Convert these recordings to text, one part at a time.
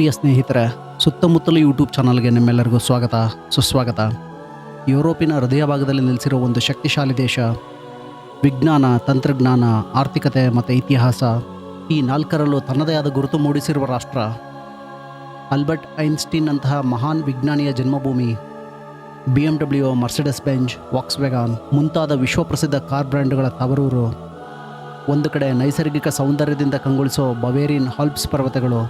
ಪ್ರಿಯ ಸ್ನೇಹಿತರೆ, ಸುತ್ತಮುತ್ತಲು ಯೂಟ್ಯೂಬ್ ಚಾನಲ್ಗೆ ನಿಮ್ಮೆಲ್ಲರಿಗೂ ಸ್ವಾಗತ ಸುಸ್ವಾಗತ. ಯುರೋಪಿನ ಹೃದಯ ಭಾಗದಲ್ಲಿ ನೆಲೆಸಿರೋ ಒಂದು ಶಕ್ತಿಶಾಲಿ ದೇಶ. ವಿಜ್ಞಾನ, ತಂತ್ರಜ್ಞಾನ, ಆರ್ಥಿಕತೆ ಮತ್ತು ಇತಿಹಾಸ ಈ ನಾಲ್ಕರಲ್ಲೂ ತನ್ನದೇ ಆದ ಗುರುತು ಮೂಡಿಸಿರುವ ರಾಷ್ಟ್ರ. ಆಲ್ಬರ್ಟ್ ಐನ್ಸ್ಟೀನ್ ಅಂತಹ ಮಹಾನ್ ವಿಜ್ಞಾನಿಯ ಜನ್ಮಭೂಮಿ. BMW, ಮರ್ಸಿಡೆಸ್ ಬೆಂಜ್, ವಾಕ್ಸ್ವ್ಯಾಗನ್ ಮುಂತಾದ ವಿಶ್ವಪ್ರಸಿದ್ಧ ಕಾರ್ ಬ್ರ್ಯಾಂಡ್ಗಳ ತವರೂರು. ಒಂದು ಕಡೆ ನೈಸರ್ಗಿಕ ಸೌಂದರ್ಯದಿಂದ ಕಂಗೊಳಿಸೋ ಬವೇರಿಯನ್ ಆಲ್ಪ್ಸ್ ಪರ್ವತಗಳು,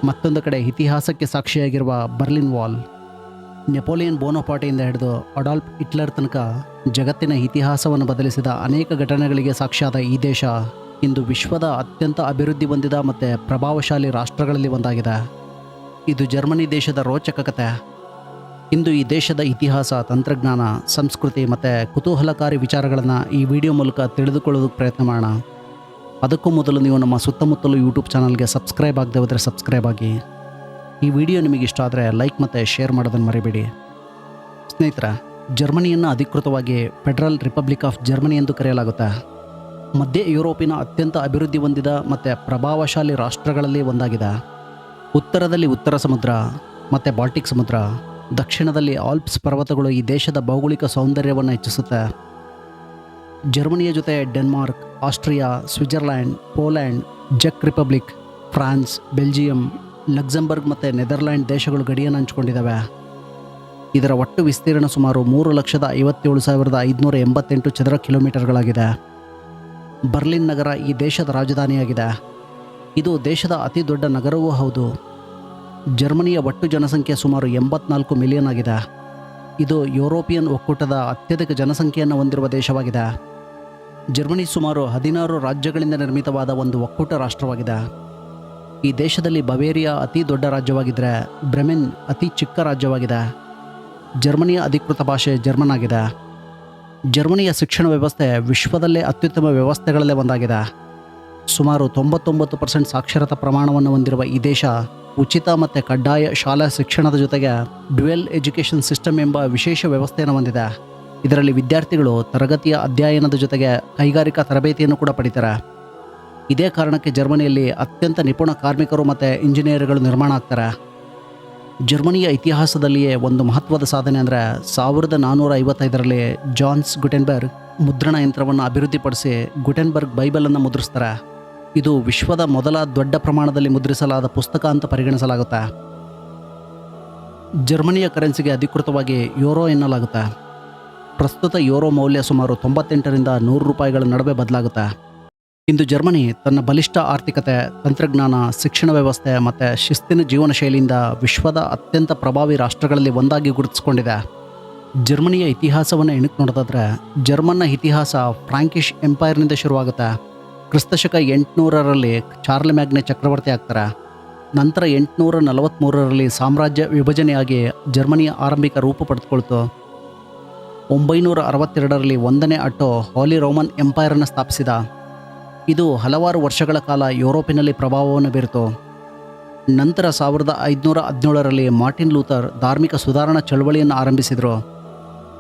ಮತ್ತೊಂದು ಕಡೆ ಇತಿಹಾಸಕ್ಕೆ ಸಾಕ್ಷಿಯಾಗಿರುವ ಬರ್ಲಿನ್ ವಾಲ್. ನೆಪೋಲಿಯನ್ ಬೋನಪಾರ್ಟೆಯಿಂದ ಹಿಡಿದು ಅಡಾಲ್ಫ್ ಹಿಟ್ಲರ್ ತನಕ ಜಗತ್ತಿನ ಇತಿಹಾಸವನ್ನು ಬದಲಿಸಿದ ಅನೇಕ ಘಟನೆಗಳಿಗೆ ಸಾಕ್ಷಿಯಾದ ಈ ದೇಶ ಇಂದು ವಿಶ್ವದ ಅತ್ಯಂತ ಅಭಿವೃದ್ಧಿ ಹೊಂದಿದ ಮತ್ತು ಪ್ರಭಾವಶಾಲಿ ರಾಷ್ಟ್ರಗಳಲ್ಲಿ ಒಂದಾಗಿದೆ. ಇದು ಜರ್ಮನಿ ದೇಶದ ರೋಚಕ ಕಥೆ. ಇಂದು ಈ ದೇಶದ ಇತಿಹಾಸ, ತಂತ್ರಜ್ಞಾನ, ಸಂಸ್ಕೃತಿ ಮತ್ತು ಕುತೂಹಲಕಾರಿ ವಿಚಾರಗಳನ್ನು ಈ ವಿಡಿಯೋ ಮೂಲಕ ತಿಳಿದುಕೊಳ್ಳೋದಕ್ಕೆ ಪ್ರಯತ್ನ ಮಾಡೋಣ. ಅದಕ್ಕೂ ಮೊದಲು ನೀವು ನಮ್ಮ ಸುತ್ತಮುತ್ತಲು ಯೂಟ್ಯೂಬ್ ಚಾನಲ್ಗೆ ಸಬ್ಸ್ಕ್ರೈಬ್ ಆಗದೆ ಹೋದರೆ ಸಬ್ಸ್ಕ್ರೈಬ್ ಆಗಿ. ಈ ವಿಡಿಯೋ ನಿಮಗೆ ಇಷ್ಟ ಆದರೆ ಲೈಕ್ ಮತ್ತು ಶೇರ್ ಮಾಡೋದನ್ನು ಮರಿಬೇಡಿ. ಸ್ನೇಹಿತರೆ, ಜರ್ಮನಿಯನ್ನು ಅಧಿಕೃತವಾಗಿ ಫೆಡರಲ್ ರಿಪಬ್ಲಿಕ್ ಆಫ್ ಜರ್ಮನಿ ಎಂದು ಕರೆಯಲಾಗುತ್ತೆ. ಮಧ್ಯ ಯುರೋಪಿನ ಅತ್ಯಂತ ಅಭಿವೃದ್ಧಿ ಹೊಂದಿದ ಮತ್ತು ಪ್ರಭಾವಶಾಲಿ ರಾಷ್ಟ್ರಗಳಲ್ಲಿ ಒಂದಾಗಿದೆ. ಉತ್ತರದಲ್ಲಿ ಉತ್ತರ ಸಮುದ್ರ ಮತ್ತು ಬಾಲ್ಟಿಕ್ ಸಮುದ್ರ, ದಕ್ಷಿಣದಲ್ಲಿ ಆಲ್ಪ್ಸ್ ಪರ್ವತಗಳು ಈ ದೇಶದ ಭೌಗೋಳಿಕ ಸೌಂದರ್ಯವನ್ನು ಹೆಚ್ಚಿಸುತ್ತೆ. ಜರ್ಮನಿಯ ಜೊತೆ ಡೆನ್ಮಾರ್ಕ್, ಆಸ್ಟ್ರಿಯಾ, ಸ್ವಿಟ್ಜರ್ಲ್ಯಾಂಡ್, ಪೋಲ್ಯಾಂಡ್, ಚೆಕ್ ರಿಪಬ್ಲಿಕ್, ಫ್ರಾನ್ಸ್, ಬೆಲ್ಜಿಯಂ, ಲಕ್ಸಂಬರ್ಗ್ ಮತ್ತು ನೆದರ್ಲ್ಯಾಂಡ್ ದೇಶಗಳು ಗಡಿಯನ್ನು ಹಂಚಿಕೊಂಡಿದ್ದಾವೆ. ಇದರ ಒಟ್ಟು ವಿಸ್ತೀರ್ಣ ಸುಮಾರು 3,57,588 ಚದರ ಕಿಲೋಮೀಟರ್ಗಳಾಗಿದೆ. ಬರ್ಲಿನ್ ನಗರ ಈ ದೇಶದ ರಾಜಧಾನಿಯಾಗಿದೆ. ಇದು ದೇಶದ ಅತಿ ದೊಡ್ಡ ನಗರವೂ ಹೌದು. ಜರ್ಮನಿಯ ಒಟ್ಟು ಜನಸಂಖ್ಯೆ ಸುಮಾರು 84 ಮಿಲಿಯನ್ ಆಗಿದೆ. ಇದು ಯುರೋಪಿಯನ್ ಒಕ್ಕೂಟದ ಅತ್ಯಧಿಕ ಜನಸಂಖ್ಯೆಯನ್ನು ಹೊಂದಿರುವ ದೇಶವಾಗಿದೆ. ಜರ್ಮನಿ ಸುಮಾರು 16 ರಾಜ್ಯಗಳಿಂದ ನಿರ್ಮಿತವಾದ ಒಂದು ಒಕ್ಕೂಟ ರಾಷ್ಟ್ರವಾಗಿದೆ. ಈ ದೇಶದಲ್ಲಿ ಬವೇರಿಯಾ ಅತಿ ದೊಡ್ಡ ರಾಜ್ಯವಾಗಿದ್ದರೆ ಬ್ರೆಮೆನ್ ಅತಿ ಚಿಕ್ಕ ರಾಜ್ಯವಾಗಿದೆ. ಜರ್ಮನಿಯ ಅಧಿಕೃತ ಭಾಷೆ ಜರ್ಮನ್ ಆಗಿದೆ. ಜರ್ಮನಿಯ ಶಿಕ್ಷಣ ವ್ಯವಸ್ಥೆ ವಿಶ್ವದಲ್ಲೇ ಅತ್ಯುತ್ತಮ ವ್ಯವಸ್ಥೆಗಳಲ್ಲೇ ಒಂದಾಗಿದೆ. ಸುಮಾರು 99% ಸಾಕ್ಷರತಾ ಪ್ರಮಾಣವನ್ನು ಹೊಂದಿರುವ ಈ ದೇಶ ಉಚಿತ ಮತ್ತು ಕಡ್ಡಾಯ ಶಾಲಾ ಶಿಕ್ಷಣದ ಜೊತೆಗೆ ಡ್ಯುಯಲ್ ಎಜುಕೇಷನ್ ಸಿಸ್ಟಮ್ ಎಂಬ ವಿಶೇಷ ವ್ಯವಸ್ಥೆಯನ್ನು ಹೊಂದಿದೆ. ಇದರಲ್ಲಿ ವಿದ್ಯಾರ್ಥಿಗಳು ತರಗತಿಯ ಅಧ್ಯಯನದ ಜೊತೆಗೆ ಕೈಗಾರಿಕಾ ತರಬೇತಿಯನ್ನು ಕೂಡ ಪಡಿತಾರೆ. ಇದೇ ಕಾರಣಕ್ಕೆ ಜರ್ಮನಿಯಲ್ಲಿ ಅತ್ಯಂತ ನಿಪುಣ ಕಾರ್ಮಿಕರು ಮತ್ತು ಇಂಜಿನಿಯರ್ಗಳು ನಿರ್ಮಾಣ ಆಗ್ತಾರೆ. ಜರ್ಮನಿಯ ಇತಿಹಾಸದಲ್ಲಿಯೇ ಒಂದು ಮಹತ್ವದ ಸಾಧನೆ ಅಂದರೆ 1455ರಲ್ಲಿ ಜಾನ್ಸ್ ಗುಟೆನ್ಬರ್ಗ್ ಮುದ್ರಣ ಯಂತ್ರವನ್ನು ಅಭಿವೃದ್ಧಿಪಡಿಸಿ ಗುಟೆನ್ಬರ್ಗ್ ಬೈಬಲನ್ನು ಮುದ್ರಿಸ್ತಾರೆ. ಇದು ವಿಶ್ವದ ಮೊದಲ ದೊಡ್ಡ ಪ್ರಮಾಣದಲ್ಲಿ ಮುದ್ರಿಸಲಾದ ಪುಸ್ತಕ ಅಂತ ಪರಿಗಣಿಸಲಾಗುತ್ತೆ. ಜರ್ಮನಿಯ ಕರೆನ್ಸಿಗೆ ಅಧಿಕೃತವಾಗಿ ಯೂರೋ ಎನ್ನಲಾಗುತ್ತೆ. ಪ್ರಸ್ತುತ ಯೂರೋ ಮೌಲ್ಯ ಸುಮಾರು 98ರಿಂದ 100 ರೂಪಾಯಿಗಳ ನಡುವೆ ಬದಲಾಗುತ್ತೆ. ಇಂದು ಜರ್ಮನಿ ತನ್ನ ಬಲಿಷ್ಠ ಆರ್ಥಿಕತೆ, ತಂತ್ರಜ್ಞಾನ, ಶಿಕ್ಷಣ ವ್ಯವಸ್ಥೆ ಮತ್ತು ಶಿಸ್ತಿನ ಜೀವನ ಶೈಲಿಯಿಂದ ವಿಶ್ವದ ಅತ್ಯಂತ ಪ್ರಭಾವಿ ರಾಷ್ಟ್ರಗಳಲ್ಲಿ ಒಂದಾಗಿ ಗುರುತಿಸಿಕೊಂಡಿದೆ. ಜರ್ಮನಿಯ ಇತಿಹಾಸವನ್ನು ಎಣಕ್ಕೆ ನೋಡೋದಾದರೆ ಜರ್ಮನ್ನ ಇತಿಹಾಸ ಫ್ರಾಂಕಿಶ್ ಎಂಪೈರ್ನಿಂದ ಶುರುವಾಗುತ್ತೆ. ಕ್ರಿಸ್ತಶಕ 800ರಲ್ಲಿ ಚಾರ್ಲ್ ಮ್ಯಾಗ್ನೆ ಚಕ್ರವರ್ತಿ ಆಗ್ತಾರೆ. ನಂತರ 843ರಲ್ಲಿ ಸಾಮ್ರಾಜ್ಯ ವಿಭಜನೆಯಾಗಿ ಜರ್ಮನಿಯ ಆರಂಭಿಕ ರೂಪ ಪಡೆದುಕೊಳ್ತು. 962ರಲ್ಲಿ 1ನೇ ಅಟ್ಟೋ ಹಾಲಿ ರೋಮನ್ ಎಂಪೈರನ್ನು ಸ್ಥಾಪಿಸಿದ. ಇದು ಹಲವಾರು ವರ್ಷಗಳ ಕಾಲ ಯುರೋಪಿನಲ್ಲಿ ಪ್ರಭಾವವನ್ನು ಬೀರಿತು. ನಂತರ 1517ರಲ್ಲಿ ಮಾರ್ಟಿನ್ ಲೂಥರ್ ಧಾರ್ಮಿಕ ಸುಧಾರಣಾ ಚಳವಳಿಯನ್ನು ಆರಂಭಿಸಿದರು.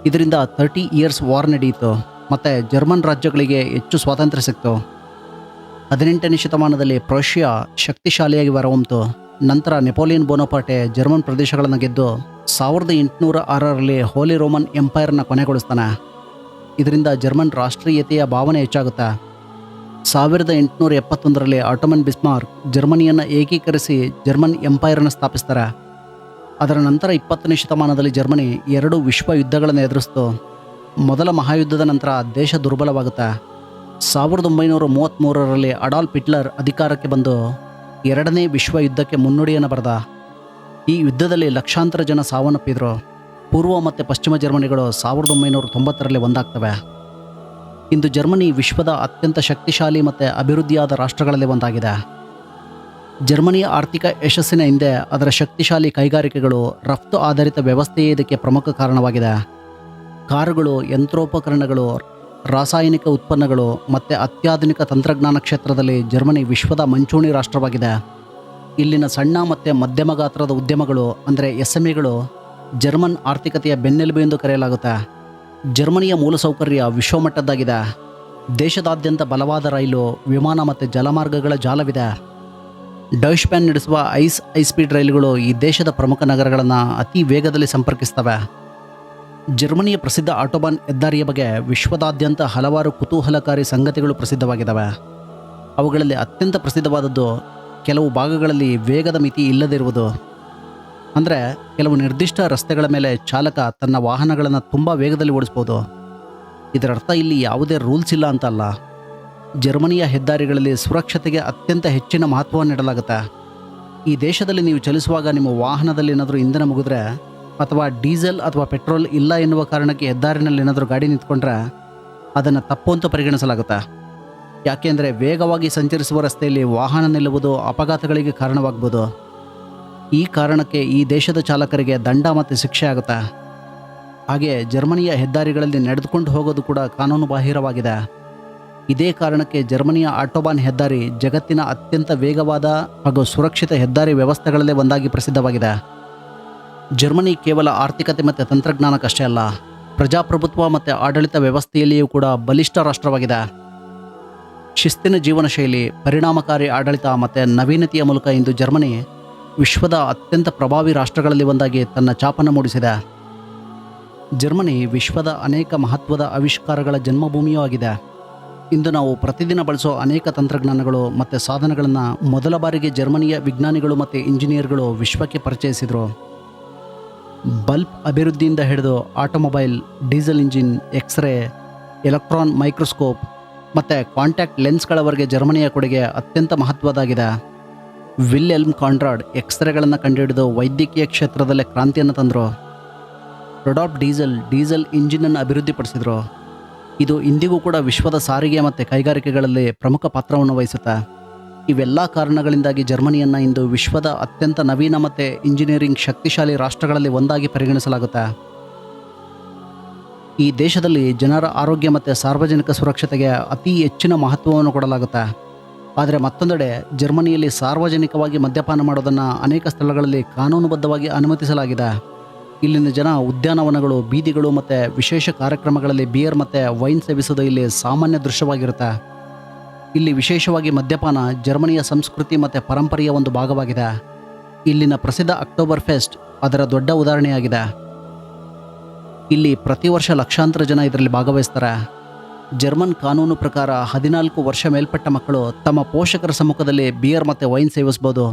ಇದರಿಂದ 30 ಇಯರ್ಸ್ ವಾರ್ ನಡೆಯಿತು ಮತ್ತು ಜರ್ಮನ್ ರಾಜ್ಯಗಳಿಗೆ ಹೆಚ್ಚು ಸ್ವಾತಂತ್ರ್ಯ ಸಿಕ್ತು. 18ನೇ ಶತಮಾನದಲ್ಲಿ ಪ್ರಷ್ಯಾ ಶಕ್ತಿಶಾಲಿಯಾಗಿ ಹೊರಹೊಮ್ಮಿತು. ನಂತರ ನೆಪೋಲಿಯನ್ ಬೋನಪಾರ್ಟೆ ಜರ್ಮನ್ ಪ್ರದೇಶಗಳನ್ನು ಗೆದ್ದು 1806ರಲ್ಲಿ ಹೋಲಿ ರೋಮನ್ ಎಂಪೈರ್ನ ಕೊನೆಗೊಳಿಸ್ತಾನೆ. ಇದರಿಂದ ಜರ್ಮನ್ ರಾಷ್ಟ್ರೀಯತೆಯ ಭಾವನೆ ಹೆಚ್ಚಾಗುತ್ತೆ. 1871ರಲ್ಲಿ ಆಟೋಮನ್ ಬಿಸ್ಮಾರ್ಕ್ ಜರ್ಮನಿಯನ್ನು ಏಕೀಕರಿಸಿ ಜರ್ಮನ್ ಎಂಪೈರನ್ನು ಸ್ಥಾಪಿಸ್ತಾರೆ. ಅದರ ನಂತರ 20ನೇ ಶತಮಾನದಲ್ಲಿ ಜರ್ಮನಿ 2 ವಿಶ್ವ ಯುದ್ಧಗಳನ್ನು ಎದುರಿಸಿತು. ಮೊದಲ ಮಹಾಯುದ್ಧದ ನಂತರ ದೇಶ ದುರ್ಬಲವಾಗುತ್ತೆ. 1933ರಲ್ಲಿ ಅಡಾಲ್ಫ್ ಹಿಟ್ಲರ್ ಅಧಿಕಾರಕ್ಕೆ ಬಂದು 2ನೇ ವಿಶ್ವ ಯುದ್ಧಕ್ಕೆ ಮುನ್ನುಡಿಯನ್ನು ಬರೆದ. ಈ ಯುದ್ಧದಲ್ಲಿ ಲಕ್ಷಾಂತರ ಜನ ಸಾವನ್ನಪ್ಪಿದ್ರು. ಪೂರ್ವ ಮತ್ತು ಪಶ್ಚಿಮ ಜರ್ಮನಿಗಳು 1990ರಲ್ಲಿ ಒಂದಾಗ್ತವೆ. ಇಂದು ಜರ್ಮನಿ ವಿಶ್ವದ ಅತ್ಯಂತ ಶಕ್ತಿಶಾಲಿ ಮತ್ತು ಅಭಿವೃದ್ಧಿಯಾದ ರಾಷ್ಟ್ರಗಳಲ್ಲಿ ಒಂದಾಗಿದೆ. ಜರ್ಮನಿಯ ಆರ್ಥಿಕ ಯಶಸ್ಸಿನ ಹಿಂದೆ ಅದರ ಶಕ್ತಿಶಾಲಿ ಕೈಗಾರಿಕೆಗಳು, ರಫ್ತು ಆಧಾರಿತ ವ್ಯವಸ್ಥೆಯೇ ಇದಕ್ಕೆ ಪ್ರಮುಖ ಕಾರಣವಾಗಿದೆ. ಕಾರುಗಳು, ಯಂತ್ರೋಪಕರಣಗಳು, ರಾಸಾಯನಿಕ ಉತ್ಪನ್ನಗಳು ಮತ್ತು ಅತ್ಯಾಧುನಿಕ ತಂತ್ರಜ್ಞಾನ ಕ್ಷೇತ್ರದಲ್ಲಿ ಜರ್ಮನಿ ವಿಶ್ವದ ಮುಂಚೂಣಿ ರಾಷ್ಟ್ರವಾಗಿದೆ. ಇಲ್ಲಿನ ಸಣ್ಣ ಮತ್ತು ಮಧ್ಯಮ ಗಾತ್ರದ ಉದ್ಯಮಗಳು ಅಂದರೆ SMEಗಳು ಜರ್ಮನ್ ಆರ್ಥಿಕತೆಯ ಬೆನ್ನೆಲುಬು ಎಂದು ಕರೆಯಲಾಗುತ್ತೆ. ಜರ್ಮನಿಯ ಮೂಲಸೌಕರ್ಯ ವಿಶ್ವಮಟ್ಟದ್ದಾಗಿದೆ. ದೇಶದಾದ್ಯಂತ ಬಲವಾದ ರೈಲು, ವಿಮಾನ ಮತ್ತು ಜಲಮಾರ್ಗಗಳ ಜಾಲವಿದೆ. ಡಾಯ್ಶ್ ಬ್ಯಾನ್ ನಡೆಸುವ ಹೈ ಸ್ಪೀಡ್ ರೈಲುಗಳು ಈ ದೇಶದ ಪ್ರಮುಖ ನಗರಗಳನ್ನು ಅತಿ ವೇಗದಲ್ಲಿ ಸಂಪರ್ಕಿಸ್ತವೆ. ಜರ್ಮನಿಯ ಪ್ರಸಿದ್ಧ ಆಟೋಬಾನ್ ಹೆದ್ದಾರಿಯ ಬಗ್ಗೆ ವಿಶ್ವದಾದ್ಯಂತ ಹಲವಾರು ಕುತೂಹಲಕಾರಿ ಸಂಗತಿಗಳು ಪ್ರಸಿದ್ಧವಾಗಿದ್ದಾವೆ. ಅವುಗಳಲ್ಲಿ ಅತ್ಯಂತ ಪ್ರಸಿದ್ಧವಾದದ್ದು ಕೆಲವು ಭಾಗಗಳಲ್ಲಿ ವೇಗದ ಮಿತಿ ಇಲ್ಲದಿರುವುದು. ಅಂದರೆ ಕೆಲವು ನಿರ್ದಿಷ್ಟ ರಸ್ತೆಗಳ ಮೇಲೆ ಚಾಲಕ ತನ್ನ ವಾಹನಗಳನ್ನು ತುಂಬ ವೇಗದಲ್ಲಿ ಓಡಿಸ್ಬೋದು. ಇದರರ್ಥ ಇಲ್ಲಿ ಯಾವುದೇ ರೂಲ್ಸ್ ಇಲ್ಲ ಅಂತ ಅಲ್ಲ. ಜರ್ಮನಿಯ ಹೆದ್ದಾರಿಗಳಲ್ಲಿ ಸುರಕ್ಷತೆಗೆ ಅತ್ಯಂತ ಹೆಚ್ಚಿನ ಮಹತ್ವವನ್ನು ನೀಡಲಾಗುತ್ತೆ. ಈ ದೇಶದಲ್ಲಿ ನೀವು ಚಲಿಸುವಾಗ ನಿಮ್ಮ ವಾಹನದಲ್ಲಿ ಏನಾದರೂ ಇಂಧನ ಮುಗಿದ್ರೆ ಅಥವಾ ಡೀಸೆಲ್ ಅಥವಾ ಪೆಟ್ರೋಲ್ ಇಲ್ಲ ಎನ್ನುವ ಕಾರಣಕ್ಕೆ ಹೆದ್ದಾರಿನಲ್ಲಿ ಏನಾದರೂ ಗಾಡಿ ನಿಂತ್ಕೊಂಡ್ರೆ ಅದನ್ನು ತಪ್ಪು ಅಂತ ಪರಿಗಣಿಸಲಾಗುತ್ತೆ. ಯಾಕೆಂದರೆ ವೇಗವಾಗಿ ಸಂಚರಿಸುವ ರಸ್ತೆಯಲ್ಲಿ ವಾಹನ ನಿಲ್ಲುವುದು ಅಪಘಾತಗಳಿಗೆ ಕಾರಣವಾಗ್ಬೋದು. ಈ ಕಾರಣಕ್ಕೆ ಈ ದೇಶದ ಚಾಲಕರಿಗೆ ದಂಡ ಮತ್ತು ಶಿಕ್ಷೆ ಆಗುತ್ತೆ. ಹಾಗೆ ಜರ್ಮನಿಯ ಹೆದ್ದಾರಿಗಳಲ್ಲಿ ನಡೆದುಕೊಂಡು ಹೋಗೋದು ಕೂಡ ಕಾನೂನು ಬಾಹಿರವಾಗಿದೆ. ಇದೇ ಕಾರಣಕ್ಕೆ ಜರ್ಮನಿಯ ಆಟೋಬಾನ್ ಹೆದ್ದಾರಿ ಜಗತ್ತಿನ ಅತ್ಯಂತ ವೇಗವಾದ ಹಾಗೂ ಸುರಕ್ಷಿತ ಹೆದ್ದಾರಿ ವ್ಯವಸ್ಥೆಗಳಲ್ಲೇ ಒಂದಾಗಿ ಪ್ರಸಿದ್ಧವಾಗಿದೆ. ಜರ್ಮನಿ ಕೇವಲ ಆರ್ಥಿಕತೆ ಮತ್ತು ತಂತ್ರಜ್ಞಾನಕ್ಕಷ್ಟೇ ಅಲ್ಲ, ಪ್ರಜಾಪ್ರಭುತ್ವ ಮತ್ತು ಆಡಳಿತ ವ್ಯವಸ್ಥೆಯಲ್ಲಿಯೂ ಕೂಡ ಬಲಿಷ್ಠ ರಾಷ್ಟ್ರವಾಗಿದೆ. ಶಿಸ್ತಿನ ಜೀವನ ಶೈಲಿ, ಪರಿಣಾಮಕಾರಿ ಆಡಳಿತ ಮತ್ತು ನವೀನತೆಯ ಮೂಲಕ ಇಂದು ಜರ್ಮನಿ ವಿಶ್ವದ ಅತ್ಯಂತ ಪ್ರಭಾವಿ ರಾಷ್ಟ್ರಗಳಲ್ಲಿ ಒಂದಾಗಿ ತನ್ನ ಛಾಪನ್ನು ಮೂಡಿಸಿದೆ. ಜರ್ಮನಿ ವಿಶ್ವದ ಅನೇಕ ಮಹತ್ವದ ಆವಿಷ್ಕಾರಗಳ ಜನ್ಮಭೂಮಿಯೂ ಆಗಿದೆ. ಇಂದು ನಾವು ಪ್ರತಿದಿನ ಬಳಸೋ ಅನೇಕ ತಂತ್ರಜ್ಞಾನಗಳು ಮತ್ತು ಸಾಧನಗಳನ್ನು ಮೊದಲ ಬಾರಿಗೆ ಜರ್ಮನಿಯ ವಿಜ್ಞಾನಿಗಳು ಮತ್ತು ಇಂಜಿನಿಯರ್ಗಳು ವಿಶ್ವಕ್ಕೆ ಪರಿಚಯಿಸಿದರು. ಬಲ್ಬ್ ಅಭಿವೃದ್ಧಿಯಿಂದ ಹಿಡಿದು automobile, diesel engine, X-ray, electron microscope ಮತ್ತು ಕಾಂಟ್ಯಾಕ್ಟ್ ಲೆನ್ಸ್ಗಳವರೆಗೆ ಜರ್ಮನಿಯ ಕೊಡುಗೆ ಅತ್ಯಂತ ಮಹತ್ವದಾಗಿದೆ. ವಿಲ್ಹೆಲ್ಮ್ ಕಾನ್ರಾಡ್ ಎಕ್ಸ್ರೇಗಳನ್ನು ಕಂಡುಹಿಡಿದು ವೈದ್ಯಕೀಯ ಕ್ಷೇತ್ರದಲ್ಲೇ ಕ್ರಾಂತಿಯನ್ನು ತಂದರು. ರೊಡಾಲ್ಫ್ ಡೀಸೆಲ್ ಇಂಜಿನನ್ನು ಅಭಿವೃದ್ಧಿಪಡಿಸಿದರು. ಇದು ಇಂದಿಗೂ ಕೂಡ ವಿಶ್ವದ ಸಾರಿಗೆ ಮತ್ತು ಕೈಗಾರಿಕೆಗಳಲ್ಲಿ ಪ್ರಮುಖ ಪಾತ್ರವನ್ನು ವಹಿಸುತ್ತೆ. ಇವೆಲ್ಲ ಕಾರಣಗಳಿಂದಾಗಿ ಜರ್ಮನಿಯನ್ನು ಇಂದು ವಿಶ್ವದ ಅತ್ಯಂತ ನವೀನ ಮತ್ತು ಇಂಜಿನಿಯರಿಂಗ್ ಶಕ್ತಿಶಾಲಿ ರಾಷ್ಟ್ರಗಳಲ್ಲಿ ಒಂದಾಗಿ ಪರಿಗಣಿಸಲಾಗುತ್ತೆ. ಈ ದೇಶದಲ್ಲಿ ಜನರ ಆರೋಗ್ಯ ಮತ್ತು ಸಾರ್ವಜನಿಕ ಸುರಕ್ಷತೆಗೆ ಅತಿ ಹೆಚ್ಚಿನ ಮಹತ್ವವನ್ನು ಕೊಡಲಾಗುತ್ತೆ. ಆದರೆ ಮತ್ತೊಂದೆಡೆ ಜರ್ಮನಿಯಲ್ಲಿ ಸಾರ್ವಜನಿಕವಾಗಿ ಮದ್ಯಪಾನ ಮಾಡೋದನ್ನು ಅನೇಕ ಸ್ಥಳಗಳಲ್ಲಿ ಕಾನೂನುಬದ್ಧವಾಗಿ ಅನುಮತಿಸಲಾಗಿದೆ. ಇಲ್ಲಿನ ಜನ ಉದ್ಯಾನವನಗಳು, ಬೀದಿಗಳು ಮತ್ತು ವಿಶೇಷ ಕಾರ್ಯಕ್ರಮಗಳಲ್ಲಿ ಬಿಯರ್ ಮತ್ತು ವೈನ್ ಸೇವಿಸೋದು ಇಲ್ಲಿ ಸಾಮಾನ್ಯ ದೃಶ್ಯವಾಗಿರುತ್ತೆ. ಇಲ್ಲಿ ವಿಶೇಷವಾಗಿ ಮದ್ಯಪಾನ ಜರ್ಮನಿಯ ಸಂಸ್ಕೃತಿ ಮತ್ತು ಪರಂಪರೆಯ ಒಂದು ಭಾಗವಾಗಿದೆ. ಇಲ್ಲಿನ ಪ್ರಸಿದ್ಧ ಅಕ್ಟೋಬರ್ ಫೆಸ್ಟ್ ಅದರ ದೊಡ್ಡ ಉದಾಹರಣೆಯಾಗಿದೆ. ಇಲ್ಲಿ ಪ್ರತಿ ವರ್ಷ ಲಕ್ಷಾಂತರ ಜನ ಇದರಲ್ಲಿ ಭಾಗವಹಿಸ್ತಾರೆ. ಜರ್ಮನ್ ಕಾನೂನು ಪ್ರಕಾರ 14 ವರ್ಷ ಮೇಲ್ಪಟ್ಟ ಮಕ್ಕಳು ತಮ್ಮ ಪೋಷಕರ ಸಮ್ಮುಖದಲ್ಲಿ ಬಿಯರ್ ಮತ್ತು ವೈನ್ ಸೇವಿಸ್ಬೋದು.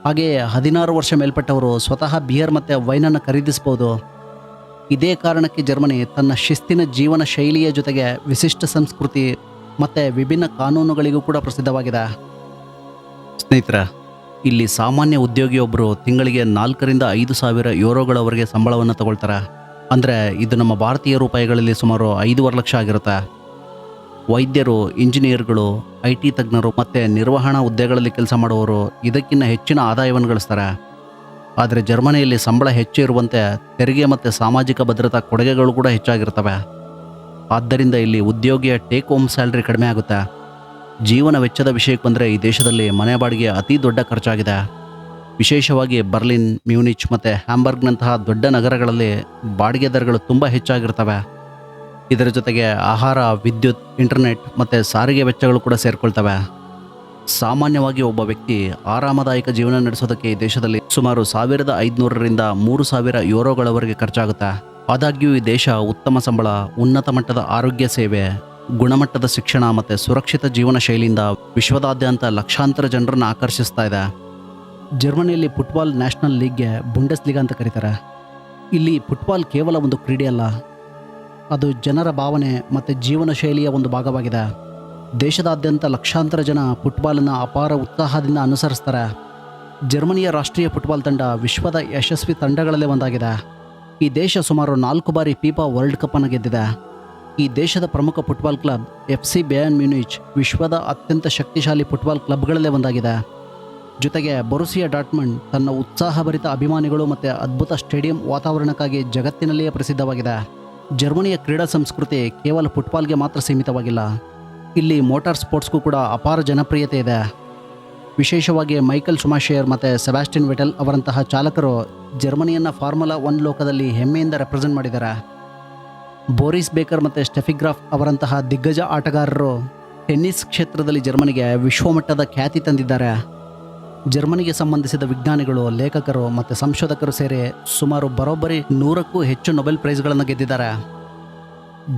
ಹಾಗೆಯೇ 16 ವರ್ಷ ಮೇಲ್ಪಟ್ಟವರು ಸ್ವತಃ ಬಿಯರ್ ಮತ್ತು ವೈನನ್ನು ಖರೀದಿಸ್ಬೋದು. ಇದೇ ಕಾರಣಕ್ಕೆ ಜರ್ಮನಿ ತನ್ನ ಶಿಸ್ತಿನ ಜೀವನ ಶೈಲಿಯ ಜೊತೆಗೆ ವಿಶಿಷ್ಟ ಸಂಸ್ಕೃತಿ ಮತ್ತು ವಿಭಿನ್ನ ಕಾನೂನುಗಳಿಗೂ ಕೂಡ ಪ್ರಸಿದ್ಧವಾಗಿದೆ. ಸ್ನೇಹಿತರೆ, ಇಲ್ಲಿ ಸಾಮಾನ್ಯ ಉದ್ಯೋಗಿಯೊಬ್ಬರು ತಿಂಗಳಿಗೆ 4 ರಿಂದ 5 ಸಾವಿರ ಯೂರೋಗಳವರೆಗೆ ಸಂಬಳವನ್ನು ತಗೊಳ್ತಾರೆ. ಅಂದರೆ ಇದು ನಮ್ಮ ಭಾರತೀಯ ರೂಪಾಯಿಗಳಲ್ಲಿ ಸುಮಾರು 5.5 ಲಕ್ಷ ಆಗಿರುತ್ತೆ. ವೈದ್ಯರು, ಇಂಜಿನಿಯರ್ಗಳು, IT ತಜ್ಞರು ಮತ್ತು ನಿರ್ವಹಣಾ ಹುದ್ದೆಗಳಲ್ಲಿ ಕೆಲಸ ಮಾಡುವವರು ಇದಕ್ಕಿಂತ ಹೆಚ್ಚಿನ ಆದಾಯವನ್ನು ಗಳಿಸ್ತಾರೆ. ಆದರೆ ಜರ್ಮನಿಯಲ್ಲಿ ಸಂಬಳ ಹೆಚ್ಚು ಇರುವಂತೆ ತೆರಿಗೆ ಮತ್ತು ಸಾಮಾಜಿಕ ಭದ್ರತಾ ಕೊಡುಗೆಗಳು ಕೂಡ ಹೆಚ್ಚಾಗಿರ್ತವೆ. ಆದ್ದರಿಂದ ಇಲ್ಲಿ ಉದ್ಯೋಗಿಯ ಟೇಕ್ ಹೋಮ್ ಸ್ಯಾಲ್ರಿ ಕಡಿಮೆ ಆಗುತ್ತೆ. ಜೀವನ ವೆಚ್ಚದ ವಿಷಯಕ್ಕೆ ಬಂದರೆ ಈ ದೇಶದಲ್ಲಿ ಮನೆ ಬಾಡಿಗೆ ಅತಿ ದೊಡ್ಡ ಖರ್ಚಾಗಿದೆ. ವಿಶೇಷವಾಗಿ ಬರ್ಲಿನ್, ಮ್ಯೂನಿಚ್ ಮತ್ತು ಹ್ಯಾಂಬರ್ಗ್ನಂತಹ ದೊಡ್ಡ ನಗರಗಳಲ್ಲಿ ಬಾಡಿಗೆ ದರಗಳು ತುಂಬ ಹೆಚ್ಚಾಗಿರ್ತವೆ. ಇದರ ಜೊತೆಗೆ ಆಹಾರ, ವಿದ್ಯುತ್, ಇಂಟರ್ನೆಟ್ ಮತ್ತು ಸಾರಿಗೆ ವೆಚ್ಚಗಳು ಕೂಡ ಸೇರಿಕೊಳ್ತವೆ. ಸಾಮಾನ್ಯವಾಗಿ ಒಬ್ಬ ವ್ಯಕ್ತಿ ಆರಾಮದಾಯಕ ಜೀವನ ನಡೆಸೋದಕ್ಕೆ ಈ ದೇಶದಲ್ಲಿ ಸುಮಾರು 1500 ರಿಂದ 3000 ಯೂರೋಗಳವರೆಗೆ ಖರ್ಚಾಗುತ್ತೆ. ಆದಾಗ್ಯೂ ಈ ದೇಶ ಉತ್ತಮ ಸಂಬಳ, ಉನ್ನತ ಮಟ್ಟದ ಆರೋಗ್ಯ ಸೇವೆ, ಗುಣಮಟ್ಟದ ಶಿಕ್ಷಣ ಮತ್ತು ಸುರಕ್ಷಿತ ಜೀವನ ಶೈಲಿಯಿಂದ ವಿಶ್ವದಾದ್ಯಂತ ಲಕ್ಷಾಂತರ ಜನರನ್ನು ಆಕರ್ಷಿಸ್ತಾ ಇದೆ. ಜರ್ಮನಿಯಲ್ಲಿ ಫುಟ್ಬಾಲ್ ನ್ಯಾಷನಲ್ ಲೀಗ್ಗೆ ಬುಂಡೆಸ್ಲಿಗಾ ಅಂತ ಕರೀತಾರೆ. ಇಲ್ಲಿ ಫುಟ್ಬಾಲ್ ಕೇವಲ ಒಂದು ಕ್ರೀಡೆ ಅಲ್ಲ, ಅದು ಜನರ ಭಾವನೆ ಮತ್ತು ಜೀವನ ಶೈಲಿಯ ಒಂದು ಭಾಗವಾಗಿದೆ. ದೇಶದಾದ್ಯಂತ ಲಕ್ಷಾಂತರ ಜನ ಫುಟ್ಬಾಲನ್ನು ಅಪಾರ ಉತ್ಸಾಹದಿಂದ ಅನುಸರಿಸ್ತಾರೆ. ಜರ್ಮನಿಯ ರಾಷ್ಟ್ರೀಯ ಫುಟ್ಬಾಲ್ ತಂಡ ವಿಶ್ವದ ಯಶಸ್ವಿ ತಂಡಗಳಲ್ಲೇ ಒಂದಾಗಿದೆ. ಈ ದೇಶ ಸುಮಾರು 4 ಬಾರಿ ಫಿಫಾ ವರ್ಲ್ಡ್ ಕಪ್ ಅನ್ನು ಗೆದ್ದಿದೆ. ಈ ದೇಶದ ಪ್ರಮುಖ football club FC Bayern Munich ವಿಶ್ವದ ಅತ್ಯಂತ ಶಕ್ತಿಶಾಲಿ ಫುಟ್ಬಾಲ್ ಕ್ಲಬ್ಗಳಲ್ಲೇ ಒಂದಾಗಿದೆ. ಜೊತೆಗೆ ಬೊರುಸಿಯಾ ಡಾರ್ಟ್ಮಂಡ್ ತನ್ನ ಉತ್ಸಾಹಭರಿತ ಅಭಿಮಾನಿಗಳು ಮತ್ತು ಅದ್ಭುತ ಸ್ಟೇಡಿಯಂ ವಾತಾವರಣಕ್ಕಾಗಿ ಜಗತ್ತಿನಲ್ಲಿಯೇ ಪ್ರಸಿದ್ಧವಾಗಿದೆ. ಜರ್ಮನಿಯ ಕ್ರೀಡಾ ಸಂಸ್ಕೃತಿ ಕೇವಲ ಫುಟ್ಬಾಲ್ಗೆ ಮಾತ್ರ ಸೀಮಿತವಾಗಿಲ್ಲ. ಇಲ್ಲಿ ಮೋಟಾರ್ ಸ್ಪೋರ್ಟ್ಸ್ಗೂ ಕೂಡ ಅಪಾರ ಜನಪ್ರಿಯತೆ ಇದೆ. ವಿಶೇಷವಾಗಿ ಮೈಕಲ್ ಶುಮಾಶೇರ್ ಮತ್ತು ಸೆಬಾಸ್ಟಿಯನ್ ವೆಟೆಲ್ ಅವರಂತಹ ಚಾಲಕರು ಜರ್ಮನಿಯನ್ನು ಫಾರ್ಮುಲಾ 1 ಲೋಕದಲ್ಲಿ ಹೆಮ್ಮೆಯಿಂದ ರೆಪ್ರೆಸೆಂಟ್ ಮಾಡಿದ್ದಾರೆ. ಬೋರಿಸ್ ಬೇಕರ್ ಮತ್ತು ಸ್ಟೆಫಿ ಗ್ರಾಫ್ ಅವರಂತಹ ದಿಗ್ಗಜ ಆಟಗಾರರು ಟೆನ್ನಿಸ್ ಕ್ಷೇತ್ರದಲ್ಲಿ ಜರ್ಮನಿಗೆ ವಿಶ್ವಮಟ್ಟದ ಖ್ಯಾತಿ ತಂದಿದ್ದಾರೆ. ಜರ್ಮನಿಗೆ ಸಂಬಂಧಿಸಿದ ವಿಜ್ಞಾನಿಗಳು, ಲೇಖಕರು ಮತ್ತು ಸಂಶೋಧಕರು ಸೇರಿ ಸುಮಾರು ಬರೋಬ್ಬರಿ 100ಕ್ಕೂ ಹೆಚ್ಚು ನೊಬೆಲ್ ಪ್ರೈಸ್ಗಳನ್ನು ಗೆದ್ದಿದ್ದಾರೆ.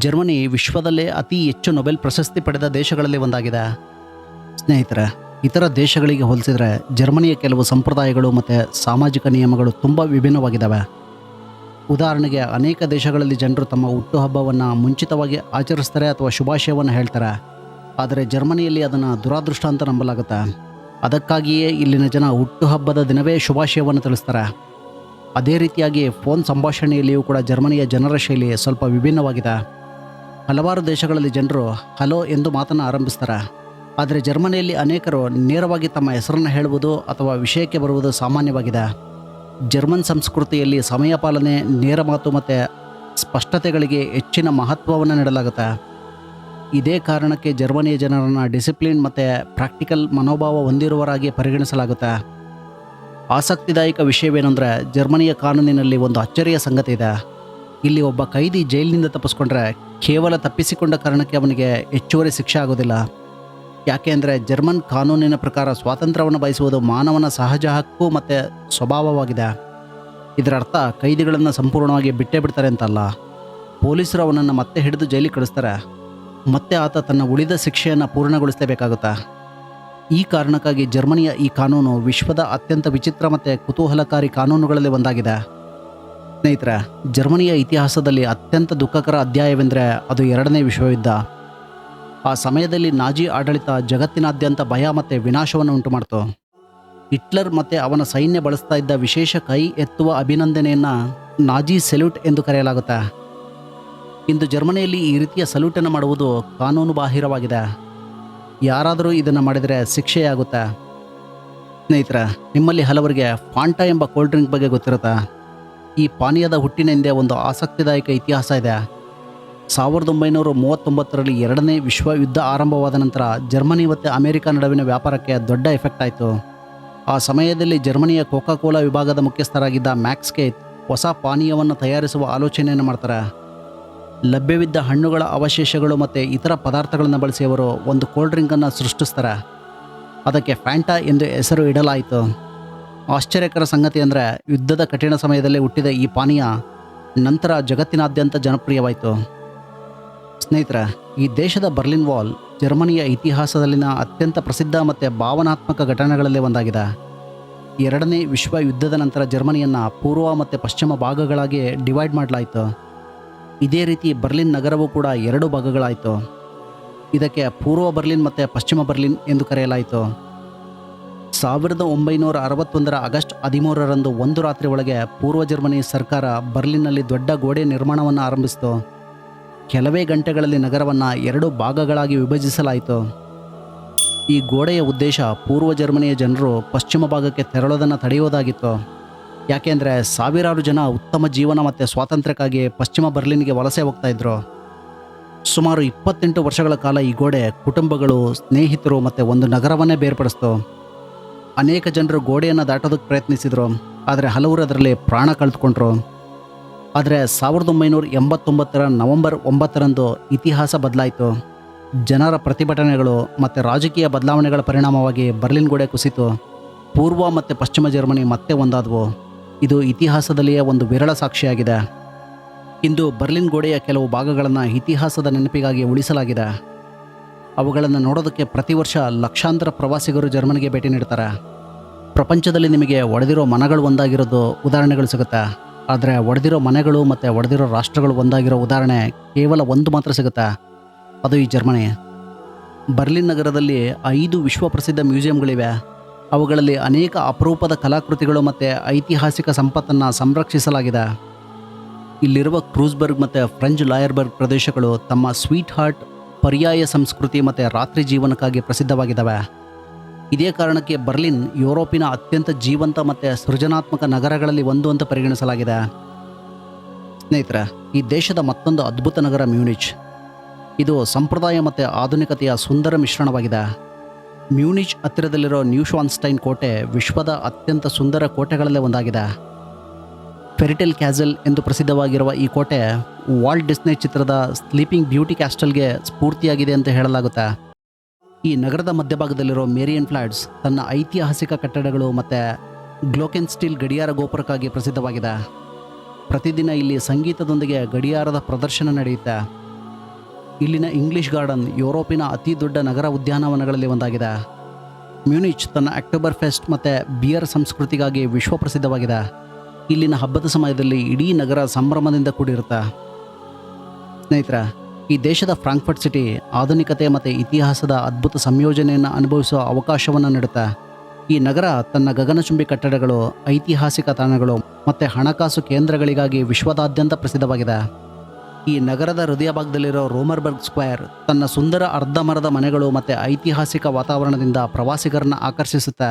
ಜರ್ಮನಿ ವಿಶ್ವದಲ್ಲೇ ಅತಿ ಹೆಚ್ಚು ನೊಬೆಲ್ ಪ್ರಶಸ್ತಿ ಪಡೆದ ದೇಶಗಳಲ್ಲಿ ಒಂದಾಗಿದೆ. ಸ್ನೇಹಿತರೆ, ಇತರ ದೇಶಗಳಿಗೆ ಹೋಲಿಸಿದರೆ ಜರ್ಮನಿಯ ಕೆಲವು ಸಂಪ್ರದಾಯಗಳು ಮತ್ತು ಸಾಮಾಜಿಕ ನಿಯಮಗಳು ತುಂಬ ವಿಭಿನ್ನವಾಗಿದ್ದಾವೆ. ಉದಾಹರಣೆಗೆ, ಅನೇಕ ದೇಶಗಳಲ್ಲಿ ಜನರು ತಮ್ಮ ಹುಟ್ಟುಹಬ್ಬವನ್ನು ಮುಂಚಿತವಾಗಿ ಆಚರಿಸ್ತಾರೆ ಅಥವಾ ಶುಭಾಶಯವನ್ನು ಹೇಳ್ತಾರೆ. ಆದರೆ ಜರ್ಮನಿಯಲ್ಲಿ ಅದನ್ನು ದುರಾದೃಷ್ಟ ಅಂತ ನಂಬಲಾಗುತ್ತೆ. ಅದಕ್ಕಾಗಿಯೇ ಇಲ್ಲಿನ ಜನ ಹುಟ್ಟುಹಬ್ಬದ ದಿನವೇ ಶುಭಾಶಯವನ್ನು ತಿಳಿಸ್ತಾರೆ. ಅದೇ ರೀತಿಯಾಗಿ ಫೋನ್ ಸಂಭಾಷಣೆಯಲ್ಲಿಯೂ ಕೂಡ ಜರ್ಮನಿಯ ಜನರ ಶೈಲಿ ಸ್ವಲ್ಪ ವಿಭಿನ್ನವಾಗಿದೆ. ಹಲವಾರು ದೇಶಗಳಲ್ಲಿ ಜನರು ಹಲೋ ಎಂದು ಮಾತನ್ನು ಆರಂಭಿಸ್ತಾರೆ. ಆದರೆ ಜರ್ಮನಿಯಲ್ಲಿ ಅನೇಕರು ನೇರವಾಗಿ ತಮ್ಮ ಹೆಸರನ್ನು ಹೇಳುವುದು ಅಥವಾ ವಿಷಯಕ್ಕೆ ಬರುವುದು ಸಾಮಾನ್ಯವಾಗಿದೆ. ಜರ್ಮನ್ ಸಂಸ್ಕೃತಿಯಲ್ಲಿ ಸಮಯ ಪಾಲನೆ, ನೇರ ಮಾತು ಮತ್ತು ಸ್ಪಷ್ಟತೆಗಳಿಗೆ ಹೆಚ್ಚಿನ ಮಹತ್ವವನ್ನು ನೀಡಲಾಗುತ್ತೆ. ಇದೇ ಕಾರಣಕ್ಕೆ ಜರ್ಮನಿಯ ಜನರನ್ನು ಡಿಸಿಪ್ಲಿನ್ ಮತ್ತು ಪ್ರಾಕ್ಟಿಕಲ್ ಮನೋಭಾವ ಹೊಂದಿರುವವರಾಗಿ ಪರಿಗಣಿಸಲಾಗುತ್ತೆ. ಆಸಕ್ತಿದಾಯಕ ವಿಷಯವೇನೆಂದರೆ, ಜರ್ಮನಿಯ ಕಾನೂನಿನಲ್ಲಿ ಒಂದು ಅಚ್ಚರಿಯ ಸಂಗತಿ ಇದೆ. ಇಲ್ಲಿ ಒಬ್ಬ ಕೈದಿ ಜೈಲಿನಿಂದ ತಪ್ಪಿಸ್ಕೊಂಡ್ರೆ ಕೇವಲ ತಪ್ಪಿಸಿಕೊಂಡ ಕಾರಣಕ್ಕೆ ಅವನಿಗೆ ಹೆಚ್ಚುವರಿ ಶಿಕ್ಷೆ ಆಗೋದಿಲ್ಲ. ಯಾಕೆ ಅಂದರೆ ಜರ್ಮನ್ ಕಾನೂನಿನ ಪ್ರಕಾರ ಸ್ವಾತಂತ್ರ್ಯವನ್ನು ಬಯಸುವುದು ಮಾನವನ ಸಹಜ ಹಕ್ಕು ಮತ್ತು ಸ್ವಭಾವವಾಗಿದೆ. ಇದರ ಅರ್ಥ ಕೈದಿಗಳನ್ನು ಸಂಪೂರ್ಣವಾಗಿ ಬಿಟ್ಟೇ ಬಿಡ್ತಾರೆ ಅಂತಲ್ಲ. ಪೊಲೀಸರು ಅವನನ್ನು ಮತ್ತೆ ಹಿಡಿದು ಜೈಲಿಗೆ ಕಳಿಸ್ತಾರೆ. ಮತ್ತೆ ಆತ ತನ್ನ ಉಳಿದ ಶಿಕ್ಷೆಯನ್ನು ಪೂರ್ಣಗೊಳಿಸಲೇಬೇಕಾಗುತ್ತೆ. ಈ ಕಾರಣಕ್ಕಾಗಿ ಜರ್ಮನಿಯ ಈ ಕಾನೂನು ವಿಶ್ವದ ಅತ್ಯಂತ ವಿಚಿತ್ರ ಮತ್ತು ಕುತೂಹಲಕಾರಿ ಕಾನೂನುಗಳಲ್ಲಿ ಒಂದಾಗಿದೆ. ಸ್ನೇಹಿತರೆ, ಜರ್ಮನಿಯ ಇತಿಹಾಸದಲ್ಲಿ ಅತ್ಯಂತ ದುಃಖಕರ ಅಧ್ಯಾಯವೆಂದರೆ ಅದು 2ನೇ ವಿಶ್ವಯುದ್ಧ. ಆ ಸಮಯದಲ್ಲಿ ನಾಜಿ ಆಡಳಿತ ಜಗತ್ತಿನಾದ್ಯಂತ ಭಯ ಮತ್ತು ವಿನಾಶವನ್ನು ಉಂಟುಮಾಡ್ತು. ಹಿಟ್ಲರ್ ಮತ್ತು ಅವನ ಸೈನ್ಯ ಬಳಸ್ತಾ ಇದ್ದ ವಿಶೇಷ ಕೈ ಎತ್ತುವ ಅಭಿನಂದನೆಯನ್ನು ನಾಜಿ ಸೆಲ್ಯೂಟ್ ಎಂದು ಕರೆಯಲಾಗುತ್ತೆ. ಇಂದು ಜರ್ಮನಿಯಲ್ಲಿ ಈ ರೀತಿಯ ಸಲ್ಯೂಟನ್ನು ಮಾಡುವುದು ಕಾನೂನು ಬಾಹಿರವಾಗಿದೆ. ಯಾರಾದರೂ ಇದನ್ನು ಮಾಡಿದರೆ ಶಿಕ್ಷೆಯಾಗುತ್ತೆ. ಸ್ನೇಹಿತರೆ, ನಿಮ್ಮಲ್ಲಿ ಹಲವರಿಗೆ ಫಾಂಟಾ ಎಂಬ ಕೋಲ್ಡ್ ಡ್ರಿಂಕ್ ಬಗ್ಗೆ ಗೊತ್ತಿರುತ್ತೆ. ಈ ಪಾನೀಯದ ಹುಟ್ಟಿನ ಹಿಂದೆ ಒಂದು ಆಸಕ್ತಿದಾಯಕ ಇತಿಹಾಸ ಇದೆ. 1939ರಲ್ಲಿ 2ನೇ ವಿಶ್ವಯುದ್ಧ ಆರಂಭವಾದ ನಂತರ ಜರ್ಮನಿ ಮತ್ತು ಅಮೆರಿಕ ನಡುವಿನ ವ್ಯಾಪಾರಕ್ಕೆ ದೊಡ್ಡ ಎಫೆಕ್ಟ್ ಆಯಿತು. ಆ ಸಮಯದಲ್ಲಿ ಜರ್ಮನಿಯ ಕೋಕಾ ಕೋಲಾ ವಿಭಾಗದ ಮುಖ್ಯಸ್ಥರಾಗಿದ್ದ ಮ್ಯಾಕ್ಸ್ ಕೇತ್ ಹೊಸ ಪಾನೀಯವನ್ನು ತಯಾರಿಸುವ ಆಲೋಚನೆಯನ್ನು ಮಾಡ್ತಾರೆ. ಲಭ್ಯವಿದ್ದ ಹಣ್ಣುಗಳ ಅವಶೇಷಗಳು ಮತ್ತು ಇತರ ಪದಾರ್ಥಗಳನ್ನು ಬಳಸಿ ಅವರು ಒಂದು ಕೋಲ್ಡ್ ಡ್ರಿಂಕನ್ನು ಸೃಷ್ಟಿಸ್ತಾರೆ. ಅದಕ್ಕೆ ಫ್ಯಾಂಟಾ ಎಂದು ಹೆಸರು ಇಡಲಾಯಿತು. ಆಶ್ಚರ್ಯಕರ ಸಂಗತಿ ಅಂದರೆ, ಯುದ್ಧದ ಕಠಿಣ ಸಮಯದಲ್ಲಿ ಹುಟ್ಟಿದ ಈ ಪಾನೀಯ ನಂತರ ಜಗತ್ತಿನಾದ್ಯಂತ ಜನಪ್ರಿಯವಾಯಿತು. ಸ್ನೇಹಿತರೆ, ಈ ದೇಶದ ಬರ್ಲಿನ್ ವಾಲ್ ಜರ್ಮನಿಯ ಇತಿಹಾಸದಲ್ಲಿನ ಅತ್ಯಂತ ಪ್ರಸಿದ್ಧ ಮತ್ತು ಭಾವನಾತ್ಮಕ ಘಟನೆಗಳಲ್ಲಿ ಒಂದಾಗಿದೆ. 2ನೇ ವಿಶ್ವಯುದ್ಧದ ನಂತರ ಜರ್ಮನಿಯನ್ನು ಪೂರ್ವ ಮತ್ತು ಪಶ್ಚಿಮ ಭಾಗಗಳಾಗಿ ಡಿವೈಡ್ ಮಾಡಲಾಯಿತು. ಇದೇ ರೀತಿ ಬರ್ಲಿನ್ ನಗರವೂ ಕೂಡ 2 ಭಾಗಗಳಾಯಿತು. ಇದಕ್ಕೆ ಪೂರ್ವ ಬರ್ಲಿನ್ ಮತ್ತು ಪಶ್ಚಿಮ ಬರ್ಲಿನ್ ಎಂದು ಕರೆಯಲಾಯಿತು. 1961ರ ಆಗಸ್ಟ್ 13ರಂದು ಒಂದು ರಾತ್ರಿ ಒಳಗೆ ಪೂರ್ವ ಜರ್ಮನಿ ಸರ್ಕಾರ ಬರ್ಲಿನ್ನಲ್ಲಿ ದೊಡ್ಡ ಗೋಡೆ ನಿರ್ಮಾಣವನ್ನು ಆರಂಭಿಸಿತು. ಕೆಲವೇ ಗಂಟೆಗಳಲ್ಲಿ ನಗರವನ್ನು 2 ಭಾಗಗಳಾಗಿ ವಿಭಜಿಸಲಾಯಿತು. ಈ ಗೋಡೆಯ ಉದ್ದೇಶ ಪೂರ್ವ ಜರ್ಮನಿಯ ಜನರು ಪಶ್ಚಿಮ ಭಾಗಕ್ಕೆ ತೆರಳೋದನ್ನು ತಡೆಯುವುದಾಗಿತ್ತು. ಯಾಕೆಂದರೆ ಸಾವಿರಾರು ಜನ ಉತ್ತಮ ಜೀವನ ಮತ್ತು ಸ್ವಾತಂತ್ರ್ಯಕ್ಕಾಗಿ ಪಶ್ಚಿಮ ಬರ್ಲಿನ್ಗೆ ವಲಸೆ ಹೋಗ್ತಾ ಇದ್ರು. ಸುಮಾರು 28 ವರ್ಷಗಳ ಕಾಲ ಈ ಗೋಡೆ ಕುಟುಂಬಗಳು, ಸ್ನೇಹಿತರು ಮತ್ತು ಒಂದು ನಗರವನ್ನೇ ಬೇರ್ಪಡಿಸ್ತು. ಅನೇಕ ಜನರು ಗೋಡೆಯನ್ನು ದಾಟೋದಕ್ಕೆ ಪ್ರಯತ್ನಿಸಿದರು, ಆದರೆ ಹಲವರು ಅದರಲ್ಲಿ ಪ್ರಾಣ ಕಳೆದುಕೊಂಡ್ರು. ಆದರೆ 1989ರ ನವೆಂಬರ್ 9ರಂದು ಇತಿಹಾಸ ಬದಲಾಯಿತು. ಜನರ ಪ್ರತಿಭಟನೆಗಳು ಮತ್ತು ರಾಜಕೀಯ ಬದಲಾವಣೆಗಳ ಪರಿಣಾಮವಾಗಿ ಬರ್ಲಿನ್ ಗೋಡೆ ಕುಸಿತು. ಪೂರ್ವ ಮತ್ತು ಪಶ್ಚಿಮ ಜರ್ಮನಿ ಮತ್ತೆ ಒಂದಾದವು. ಇದು ಇತಿಹಾಸದಲ್ಲಿಯೇ ಒಂದು ವಿರಳ ಸಾಕ್ಷಿಯಾಗಿದೆ. ಇಂದು ಬರ್ಲಿನ್ ಗೋಡೆಯ ಕೆಲವು ಭಾಗಗಳನ್ನು ಇತಿಹಾಸದ ನೆನಪಿಗಾಗಿ ಉಳಿಸಲಾಗಿದೆ. ಅವುಗಳನ್ನು ನೋಡೋದಕ್ಕೆ ಪ್ರತಿ ವರ್ಷ ಲಕ್ಷಾಂತರ ಪ್ರವಾಸಿಗರು ಜರ್ಮನಿಗೆ ಭೇಟಿ ನೀಡ್ತಾರೆ. ಪ್ರಪಂಚದಲ್ಲಿ ನಿಮಗೆ ಒಡೆದಿರೋ ಮನೆಗಳು ಒಂದಾಗಿರೋದು ಉದಾಹರಣೆಗಳು ಸಿಗುತ್ತೆ. ಆದರೆ ಒಡೆದಿರೋ ಮನೆಗಳು ಮತ್ತು ಒಡೆದಿರೋ ರಾಷ್ಟ್ರಗಳು ಒಂದಾಗಿರೋ ಉದಾಹರಣೆ ಕೇವಲ ಒಂದು ಮಾತ್ರ ಸಿಗುತ್ತೆ. ಅದು ಈ ಜರ್ಮನಿ. ಬರ್ಲಿನ್ ನಗರದಲ್ಲಿ 5 ವಿಶ್ವಪ್ರಸಿದ್ಧ ಮ್ಯೂಸಿಯಂಗಳಿವೆ. ಅವುಗಳಲ್ಲಿ ಅನೇಕ ಅಪರೂಪದ ಕಲಾಕೃತಿಗಳು ಮತ್ತು ಐತಿಹಾಸಿಕ ಸಂಪತ್ತನ್ನು ಸಂರಕ್ಷಿಸಲಾಗಿದೆ. ಇಲ್ಲಿರುವ ಕ್ರೂಸ್ಬರ್ಗ್ ಮತ್ತು ಫ್ರೆಂಚ್ ಲಾಯರ್ಬರ್ಗ್ ಪ್ರದೇಶಗಳು ತಮ್ಮ ಸ್ವೀಟ್ ಹಾರ್ಟ್, ಪರ್ಯಾಯ ಸಂಸ್ಕೃತಿ ಮತ್ತು ರಾತ್ರಿ ಜೀವನಕ್ಕಾಗಿ ಪ್ರಸಿದ್ಧವಾಗಿದ್ದಾವೆ. ಇದೇ ಕಾರಣಕ್ಕೆ ಬರ್ಲಿನ್ ಯುರೋಪಿನ ಅತ್ಯಂತ ಜೀವಂತ ಮತ್ತು ಸೃಜನಾತ್ಮಕ ನಗರಗಳಲ್ಲಿ ಒಂದು ಅಂತ ಪರಿಗಣಿಸಲಾಗಿದೆ. ಸ್ನೇಹಿತರೆ, ಈ ದೇಶದ ಮತ್ತೊಂದು ಅದ್ಭುತ ನಗರ ಮ್ಯೂನಿಚ್. ಇದು ಸಂಪ್ರದಾಯ ಮತ್ತು ಆಧುನಿಕತೆಯ ಸುಂದರ ಮಿಶ್ರಣವಾಗಿದೆ. ಮ್ಯೂನಿಚ್ ಹತ್ತಿರದಲ್ಲಿರೋ ನ್ಯೂಶ್ವಾನ್ಸ್ಟೈನ್ ಕೋಟೆ ವಿಶ್ವದ ಅತ್ಯಂತ ಸುಂದರ ಕೋಟೆಗಳಲ್ಲೇ ಒಂದಾಗಿದೆ. ಫೆರಿಟೆಲ್ ಕ್ಯಾಸಲ್ ಎಂದು ಪ್ರಸಿದ್ಧವಾಗಿರುವ ಈ ಕೋಟೆ ವಾಲ್ಟ್ ಡಿಸ್ನೆ ಚಿತ್ರದ ಸ್ಲೀಪಿಂಗ್ ಬ್ಯೂಟಿ ಕ್ಯಾಸ್ಟಲ್ಗೆ ಸ್ಫೂರ್ತಿಯಾಗಿದೆ ಅಂತ ಹೇಳಲಾಗುತ್ತೆ. ಈ ನಗರದ ಮಧ್ಯಭಾಗದಲ್ಲಿರೋ ಮೇರಿಯನ್ ಫ್ಲಾಟ್ಸ್ ತನ್ನ ಐತಿಹಾಸಿಕ ಕಟ್ಟಡಗಳು ಮತ್ತು ಗ್ಲೋಕೆನ್ ಸ್ಟೀಲ್ ಗಡಿಯಾರ ಗೋಪುರಕ್ಕಾಗಿ ಪ್ರಸಿದ್ಧವಾಗಿದೆ. ಪ್ರತಿದಿನ ಇಲ್ಲಿ ಸಂಗೀತದೊಂದಿಗೆ ಗಡಿಯಾರದ ಪ್ರದರ್ಶನ ನಡೆಯುತ್ತೆ. ಇಲ್ಲಿನ ಇಂಗ್ಲಿಷ್ ಗಾರ್ಡನ್ ಯುರೋಪಿನ ಅತಿ ದೊಡ್ಡ ನಗರ ಉದ್ಯಾನವನಗಳಲ್ಲಿ ಒಂದಾಗಿದೆ. ಮ್ಯೂನಿಚ್ ತನ್ನ ಅಕ್ಟೋಬರ್ ಫೆಸ್ಟ್ ಮತ್ತು ಬಿಯರ್ ಸಂಸ್ಕೃತಿಗಾಗಿ ವಿಶ್ವಪ್ರಸಿದ್ಧವಾಗಿದೆ. ಇಲ್ಲಿನ ಹಬ್ಬದ ಸಮಯದಲ್ಲಿ ಇಡೀ ನಗರ ಸಂಭ್ರಮದಿಂದ ಕೂಡಿರುತ್ತೆ. ಸ್ನೇಹಿತರೆ, ಈ ದೇಶದ ಫ್ರಾಂಕ್ಫರ್ಟ್ ಸಿಟಿ ಆಧುನಿಕತೆ ಮತ್ತು ಇತಿಹಾಸದ ಅದ್ಭುತ ಸಂಯೋಜನೆಯನ್ನು ಅನುಭವಿಸುವ ಅವಕಾಶವನ್ನು ನೀಡುತ್ತೆ. ಈ ನಗರ ತನ್ನ ಗಗನಚುಂಬಿ ಕಟ್ಟಡಗಳು, ಐತಿಹಾಸಿಕ ತಾಣಗಳು ಮತ್ತು ಹಣಕಾಸು ಕೇಂದ್ರಗಳಿಗಾಗಿ ವಿಶ್ವದಾದ್ಯಂತ ಪ್ರಸಿದ್ಧವಾಗಿದೆ. ಈ ನಗರದ ಹೃದಯ ಭಾಗದಲ್ಲಿರೋ ರೋಮರ್ಬರ್ಗ್ ಸ್ಕ್ವೇರ್ ತನ್ನ ಸುಂದರ ಅರ್ಧಮರದ ಮನೆಗಳು ಮತ್ತು ಐತಿಹಾಸಿಕ ವಾತಾವರಣದಿಂದ ಪ್ರವಾಸಿಗರನ್ನು ಆಕರ್ಷಿಸುತ್ತೆ.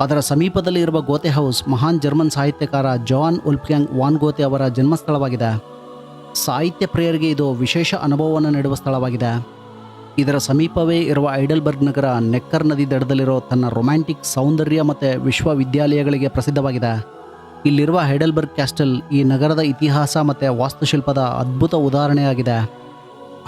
ಅದರ ಸಮೀಪದಲ್ಲಿ ಇರುವ ಗೋತೆ ಹೌಸ್ ಮಹಾನ್ ಜರ್ಮನ್ ಸಾಹಿತ್ಯಕಾರ ಜಾನ್ ಉಲ್ಫ್ಗ್ಯಾಂಗ್ ವಾನ್ ಗೋತೆ ಅವರ ಜನ್ಮಸ್ಥಳವಾಗಿದೆ. ಸಾಹಿತ್ಯ ಪ್ರಿಯರಿಗೆ ಇದು ವಿಶೇಷ ಅನುಭವವನ್ನು ನೀಡುವ ಸ್ಥಳವಾಗಿದೆ. ಇದರ ಸಮೀಪವೇ ಇರುವ ಐಡಲ್ಬರ್ಗ್ ನಗರ ನೆಕ್ಕರ್ ನದಿ ದಡದಲ್ಲಿರೋ ತನ್ನ ರೊಮ್ಯಾಂಟಿಕ್ ಸೌಂದರ್ಯ ಮತ್ತು ವಿಶ್ವವಿದ್ಯಾಲಯಗಳಿಗೆ ಪ್ರಸಿದ್ಧವಾಗಿದೆ. ಇಲ್ಲಿರುವ ಹೈಡಲ್ಬರ್ಗ್ ಕ್ಯಾಸ್ಟಲ್ ಈ ನಗರದ ಇತಿಹಾಸ ಮತ್ತು ವಾಸ್ತುಶಿಲ್ಪದ ಅದ್ಭುತ ಉದಾಹರಣೆಯಾಗಿದೆ.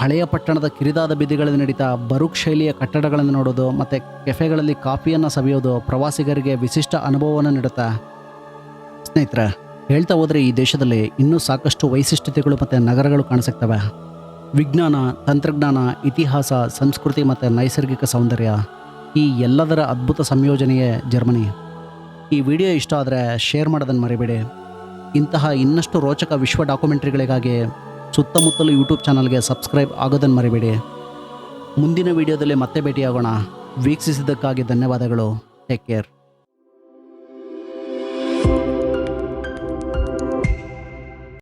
ಹಳೆಯ ಪಟ್ಟಣದ ಕಿರಿದಾದ ಬೀದಿಗಳಲ್ಲಿ ನಡೀತಾ ಬರುಕ್ ಶೈಲಿಯ ಕಟ್ಟಡಗಳನ್ನು ನೋಡೋದು ಮತ್ತು ಕೆಫೆಗಳಲ್ಲಿ ಕಾಫಿಯನ್ನು ಸವಿಯೋದು ಪ್ರವಾಸಿಗರಿಗೆ ವಿಶಿಷ್ಟ ಅನುಭವವನ್ನು ನೀಡುತ್ತೆ. ಸ್ನೇಹಿತರೆ, ಹೇಳ್ತಾ ಹೋದರೆ ಈ ದೇಶದಲ್ಲಿ ಇನ್ನೂ ಸಾಕಷ್ಟು ವೈಶಿಷ್ಟ್ಯತೆಗಳು ಮತ್ತು ನಗರಗಳು ಕಾಣಿಸುತ್ತವೆ. ವಿಜ್ಞಾನ, ತಂತ್ರಜ್ಞಾನ, ಇತಿಹಾಸ, ಸಂಸ್ಕೃತಿ ಮತ್ತು ನೈಸರ್ಗಿಕ ಸೌಂದರ್ಯ, ಈ ಎಲ್ಲದರ ಅದ್ಭುತ ಸಂಯೋಜನೆಯೇ ಜರ್ಮನಿ. ಈ ವಿಡಿಯೋ ಇಷ್ಟ ಆದರೆ ಶೇರ್ ಮಾಡೋದನ್ನು ಮರಿಬೇಡಿ. ಇಂತಹ ಇನ್ನಷ್ಟು ರೋಚಕ ವಿಶ್ವ ಡಾಕ್ಯುಮೆಂಟ್ರಿಗಳಿಗಾಗಿ ಸುತ್ತಮುತ್ತಲು ಯೂಟ್ಯೂಬ್ ಚಾನಲ್ಗೆ ಸಬ್ಸ್ಕ್ರೈಬ್ ಆಗೋದನ್ನು ಮರಿಬೇಡಿ. ಮುಂದಿನ ವಿಡಿಯೋದಲ್ಲಿ ಮತ್ತೆ ಭೇಟಿಯಾಗೋಣ. ವೀಕ್ಷಿಸಿದ್ದಕ್ಕಾಗಿ ಧನ್ಯವಾದಗಳು. Take care.